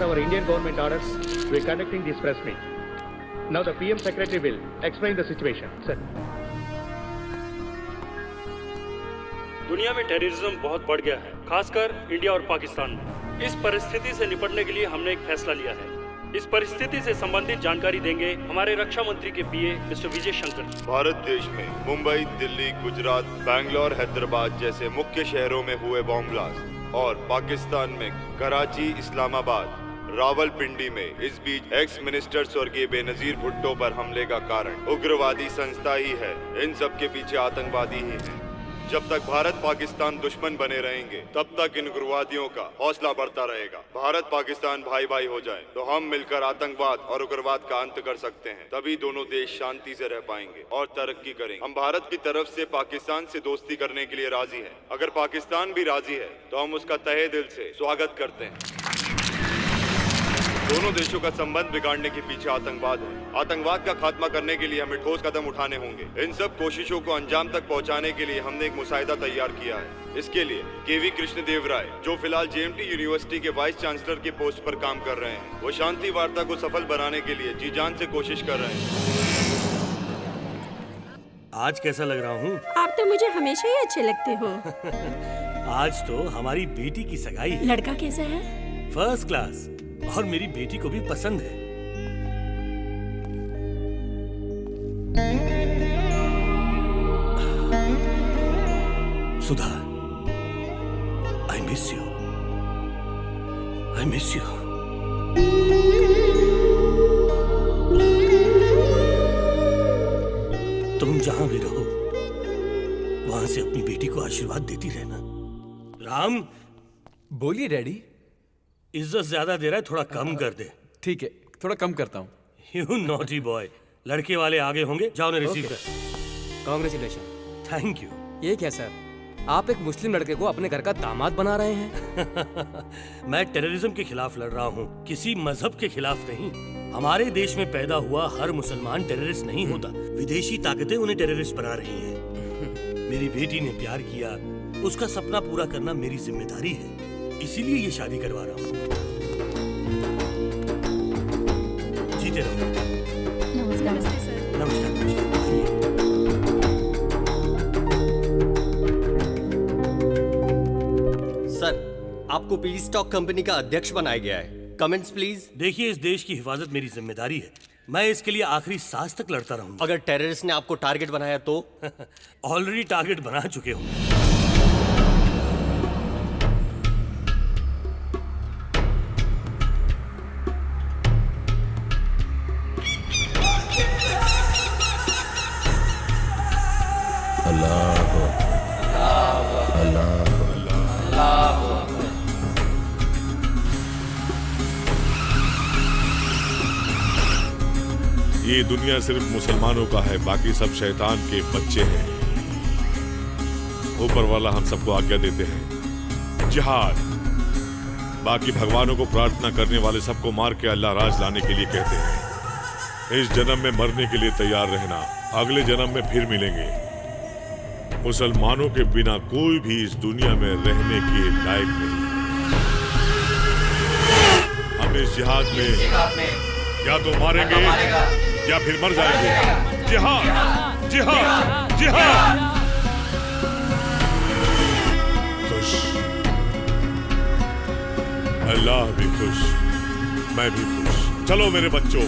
per our Indian government orders, we are conducting this press meet. Now the PM Secretary will explain the situation. Sir. दुनिया में terrorism बहुत बढ़ गया है, खासकर इंडिया और पाकिस्तान में। इस परिस्थिति से निपटने के लिए हमने एक फैसला लिया है। इस परिस्थिति से संबंधित जानकारी देंगे हमारे रक्षा मंत्री के पीए मिस्टर विजय शंकर। भारत देश में मुंबई, दिल्ली, गुजरात, बैंगलोर, हैदराबाद जैसे मुख्य शहरों में हुए बॉम्ब ब्लास्ट और पाकिस्तान में कराची, इस्लामाबाद, रावलपिंडी में इस बीच एक्स मिनिस्टर स्वर्गीय बेनजीर भुट्टो पर हमले का कारण उग्रवादी संस्था ही है। इन सब के पीछे आतंकवादी ही है। जब तक भारत पाकिस्तान दुश्मन बने रहेंगे तब तक इन उग्रवादियों का हौसला बढ़ता रहेगा। भारत पाकिस्तान भाई भाई हो जाए तो हम मिलकर आतंकवाद और उग्रवाद का अंत कर सकते हैं। तभी दोनों देश शांति से रह पाएंगे और तरक्की करेंगे। हम भारत की तरफ से पाकिस्तान से दोस्ती करने के लिए राजी हैं। अगर पाकिस्तान भी राजी है तो हम उसका तहे दिल से स्वागत करते हैं। दोनों देशों का संबंध बिगाड़ने के पीछे आतंकवाद है। आतंकवाद का खात्मा करने के लिए हमें ठोस कदम उठाने होंगे। इन सब कोशिशों को अंजाम तक पहुंचाने के लिए हमने एक मुसाहिदा तैयार किया है। इसके लिए केवी कृष्णदेव राय, जो फिलहाल जेएमटी यूनिवर्सिटी के वाइस चांसलर की पोस्ट पर काम कर रहे हैं, वो शांति वार्ता को सफल बनाने के लिए जी जान से कोशिश कर रहे हैं। आज कैसा लग रहा हूँ? आप तो मुझे हमेशा ही अच्छे लगते हो। आज तो हमारी बेटी की सगाई है। लड़का कैसा है? फर्स्ट क्लास, और मेरी बेटी को भी पसंद है। Sudha, I miss you, I miss you. तुम जहां भी रहो वहां से अपनी बेटी को आशीर्वाद देती रहना। राम, बोलिए डैडी। इज्जत ज्यादा दे रहा है, थोड़ा कम कर दे। ठीक है, थोड़ा कम करता हूँ। You naughty boy. लड़के वाले आगे होंगे, जाओ ने रिसीव कर। कांग्रेचुलेशन। Thank you. ये क्या सर, आप एक मुस्लिम लड़के को अपने घर का दामाद बना रहे हैं? मैं टेररिज्म के खिलाफ लड़ रहा हूँ, किसी मजहब के खिलाफ नहीं। हमारे देश में पैदा हुआ हर मुसलमान टेररिस्ट नहीं होता। विदेशी ताकतें उन्हें टेररिस्ट बना रही हैं। मेरी बेटी ने प्यार किया, उसका सपना पूरा करना मेरी जिम्मेदारी है, इसीलिए ये शादी करवा रहा हूँ। जीते रहो। नमस्कार सर। नमस्कार। सर, आपको पीस स्टॉक कंपनी का अध्यक्ष बनाया गया है। Comments please. देखिए, इस देश की हिफाजत मेरी जिम्मेदारी है। मैं इसके लिए आखिरी सांस तक लड़ता रहूंगा। अगर टेररिस्ट ने आपको टारगेट बनाया तो? ऑलरेडी टारगेट बना चुके होंगे। ये दुनिया सिर्फ मुसलमानों का है, बाकी सब शैतान के बच्चे हैं। ऊपर वाला हम सबको आज्ञा देते हैं जिहाद। बाकी भगवानों को प्रार्थना करने वाले सबको मार के अल्लाह राज लाने के लिए कहते हैं। इस जन्म में मरने के लिए तैयार रहना, अगले जन्म में फिर मिलेंगे। मुसलमानों के बिना कोई भी इस दुनिया में रहने के लायक नहीं। हम इस जिहाद में या तो मारेंगे या फिर मर जाएंगे। जिहाद, जिहाद, जिहाद। खुश, अल्लाह भी खुश, मैं भी खुश। चलो मेरे बच्चों,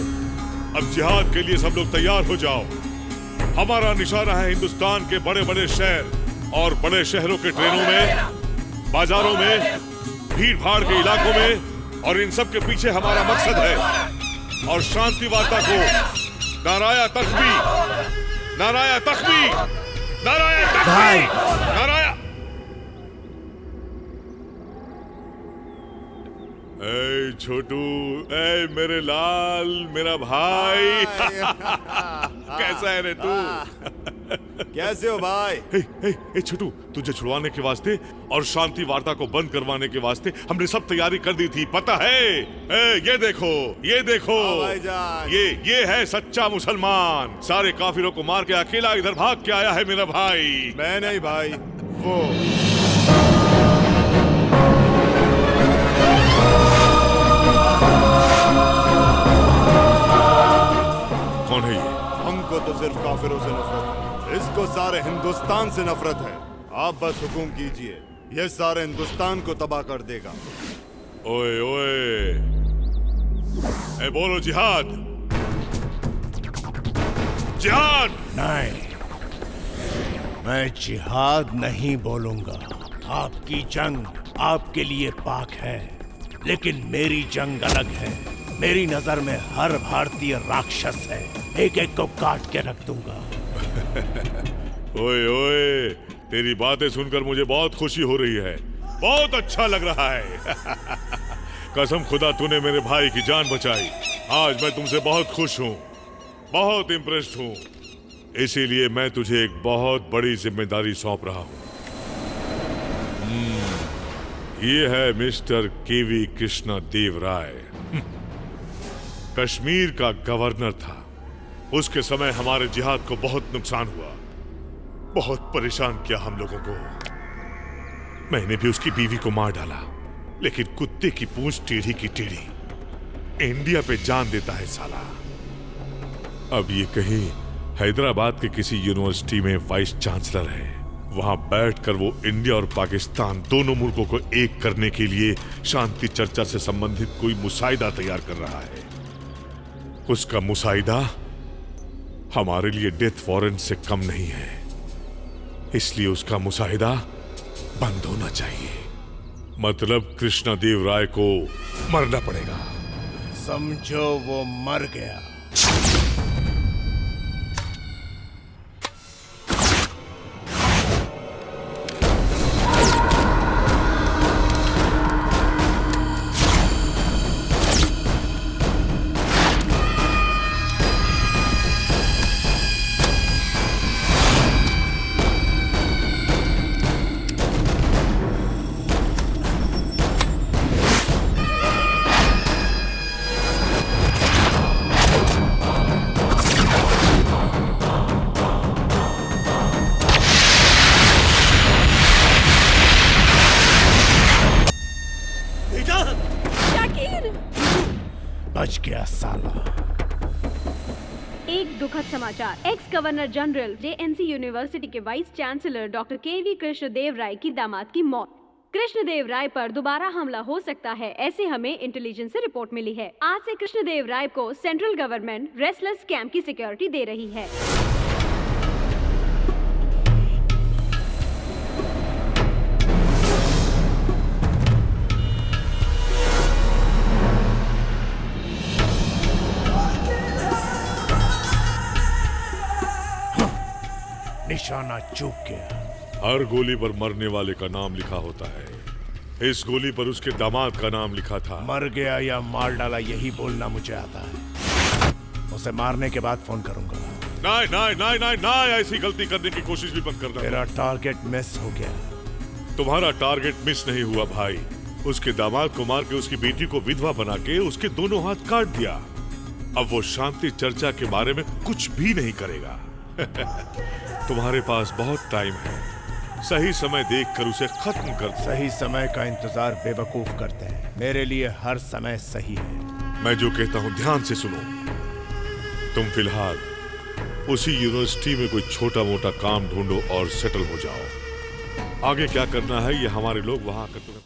अब जिहाद के लिए सब लोग तैयार हो जाओ। हमारा निशाना है हिंदुस्तान के बड़े बड़े शहर और बड़े शहरों के ट्रेनों में, बाजारों में, भीड़ भाड़ के इलाकों में, और इन सब के पीछे हमारा मकसद है। और शांति वार्ता को नाराया तख्बी, नाराया तख्बी, नाराया तख्बी, नाराया। ए छोटू, ए मेरे लाल, मेरा भाई। कैसा है रे तू? कैसे हो भाई? ए छोटू, तुझे छुड़वाने के वास्ते और शांति वार्ता को बंद करवाने के वास्ते हमने सब तैयारी कर दी थी, पता है? ये देखो, ये देखो, ये है सच्चा मुसलमान। सारे काफिरों को मार के अकेला इधर भाग के आया है मेरा भाई। मैं नहीं भाई, वो। हमको तो सिर्फ काफिरों से नफरत है, इसको सारे हिंदुस्तान से नफरत है। आप बस हुकुम कीजिए, ये सारे हिंदुस्तान को तबाह कर देगा। ओए ओए, ए बोलो जिहाद, जिहाद। नहीं, मैं जिहाद नहीं बोलूंगा। आपकी जंग आपके लिए पाक है, लेकिन मेरी जंग अलग है। मेरी नजर में हर भारतीय राक्षस है, एक एक को काट के रख दूंगा। ओए ओए, तेरी बातें सुनकर मुझे बहुत खुशी हो रही है, बहुत अच्छा लग रहा है। कसम खुदा तूने मेरे भाई की जान बचाई। आज मैं तुमसे बहुत खुश हूँ, बहुत इम्प्रेस्ड हूँ। इसीलिए मैं तुझे एक बहुत बड़ी जिम्मेदारी सौंप रहा हूँ। ये है मिस्टर केवी कृष्णा देव राय। कश्मीर का गवर्नर था। उसके समय हमारे जिहाद को बहुत नुकसान हुआ, बहुत परेशान किया हम लोगों को। मैंने भी उसकी बीवी को मार डाला, लेकिन कुत्ते की पूंछ टेढ़ी की टेढ़ी। इंडिया पे जान देता है साला। अब ये कहीं हैदराबाद के किसी यूनिवर्सिटी में वाइस चांसलर है। वहां बैठकर वो इंडिया और पाकिस्तान दोनों मुल्कों को एक करने के लिए शांति चर्चा से संबंधित कोई मुसाहिदा तैयार कर रहा है। उसका मुसाहिदा हमारे लिए डेथ वारंट से कम नहीं है, इसलिए उसका मुसाहिदा बंद होना चाहिए। मतलब कृष्णा देव राय को मरना पड़ेगा। समझो वो मर गया। बच गया साला। एक दुखद समाचार। X governor general JNC university के वाइस चांसलर डॉक्टर केवी कृष्णदेव राय की दामाद की मौत। कृष्णदेव राय पर दोबारा हमला हो सकता है, ऐसे हमें इंटेलिजेंस से रिपोर्ट मिली है। आज से कृष्णदेव राय को सेंट्रल गवर्नमेंट रेस्टलेस कैंप की सिक्योरिटी दे रही है। निशाना चूक गया। हर गोली पर मरने वाले का नाम लिखा होता है। इस गोली पर उसके दामाद का नाम लिखा था। मर गया या मार डाला यही बोलना मुझे आता है। उसे मारने के बाद फोन करूंगा। नहीं नहीं नहीं नहीं नहीं, ऐसी गलती करने की कोशिश भी मत करना। मेरा टारगेट मिस हो गया। तुम्हारा टारगेट मिस नहीं हुआ भाई। उसके दामाद को मार के उसकी बेटी को विधवा बना के उसके दोनों हाथ काट दिया। अब वो शांति चर्चा के बारे में कुछ भी नहीं करेगा। तुम्हारे पास बहुत टाइम है, सही समय देखकर उसे खत्म कर दो। सही समय का इंतजार बेवकूफ करते हैं, मेरे लिए हर समय सही है। मैं जो कहता हूं ध्यान से सुनो। तुम फिलहाल उसी यूनिवर्सिटी में कोई छोटा मोटा काम ढूंढो और सेटल हो जाओ। आगे क्या करना है ये हमारे लोग वहां आकर तुम्हें